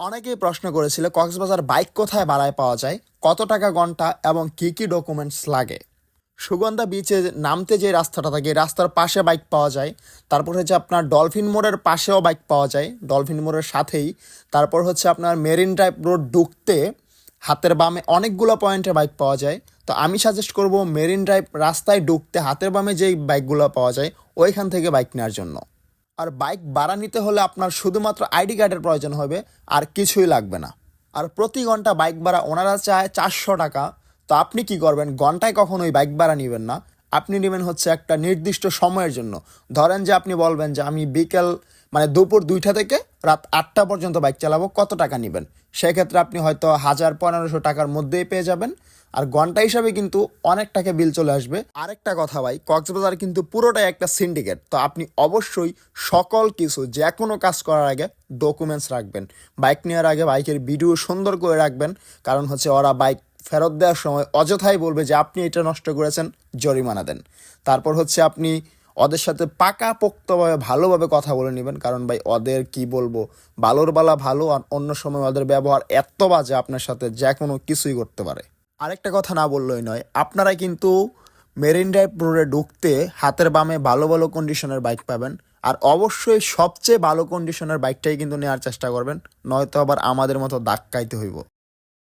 অনেকেই প্রশ্ন করেছিল কক্সবাজার বাইক কোথায় ভাড়ায় পাওয়া যায়, কত টাকা ঘন্টা এবং কি কি ডকুমেন্টস লাগে। সুগন্ধা বিচে নামতে যে রাস্তাটা থাকে এই রাস্তার পাশে বাইক পাওয়া যায়। তারপর হচ্ছে আপনার ডলফিন মোড়ের পাশেও বাইক পাওয়া যায়, ডলফিন মোড়ের সাথেই। তারপর হচ্ছে আপনার মেরিন ড্রাইভ রোড ঢুকতে হাতের বামে অনেকগুলো পয়েন্টে বাইক পাওয়া যায়। তো আমি সাজেস্ট করব মেরিন ড্রাইভ রাস্তায় ঢুকতে হাতের বামে যেই বাইকগুলো পাওয়া যায় ওইখান থেকে বাইক নেওয়ার জন্য। আর বাইক ভাড়া নিতে হলে আপনার শুধুমাত্র আইডি কার্ডের প্রয়োজন হবে, আর কিছুই লাগবে না। আর প্রতি ঘন্টা বাইক ভাড়া ওনারা চায় 400 টাকা। তো আপনি কি করবেন, ঘন্টায় কখনোই বাইক ভাড়া নেবেন না, আপনি নেবেন হচ্ছে একটা নির্দিষ্ট সময়ের জন্য। ধরেন যে আপনি বলবেন যে আমি বিকেল মানে দুপুর 2টা থেকে রাত 8টা পর্যন্ত বাইক চালাবো, কত টাকা নেবেন। সেক্ষেত্রে আপনি হয়তো 1000-1500 টাকার মধ্যেই পেয়ে যাবেন। আর ঘন্টা হিসাবে কিন্তু অনেক টাকা বিল চলে আসবে। আরেকটা কথা ভাই, কক্সবাজার কিন্তু পুরোটাই একটা সিন্ডিকেট। তো আপনি অবশ্যই সকল কিছু যে কোনো কাজ করার আগে ডকুমেন্টস রাখবেন। বাইক নেওয়ার আগে বাইকের ভিডিও সুন্দর করে রাখবেন, কারণ হচ্ছে ওরা বাইক ফেরত দেওয়ার সময় অযথাই বলবে যে আপনি এটা নষ্ট করেছেন, জরিমানা দেন। তারপর হচ্ছে আপনি ওদের সাথে পাকাপোক্তভাবে ভালোভাবে কথা বলে নেবেন, কারণ ভাই ওদের কি বলবো, ভালোর বালা ভালো, আর অন্য সময় ওদের ব্যবহার এত বাজে আপনার সাথে যে কোনো কিছুই করতে পারে। আরেকটা কথা না বললেই নয়, আপনারা কিন্তু মেরিন ড্রাইভ রোডে ঢুকতে হাতের বামে ভালো ভালো কন্ডিশনের বাইক পাবেন। আর অবশ্যই সবচেয়ে ভালো কন্ডিশনের বাইকটাই কিন্তু নেওয়ার চেষ্টা করবেন, নয়তো আবার আমাদের মতো দাগ খাইতে হইব।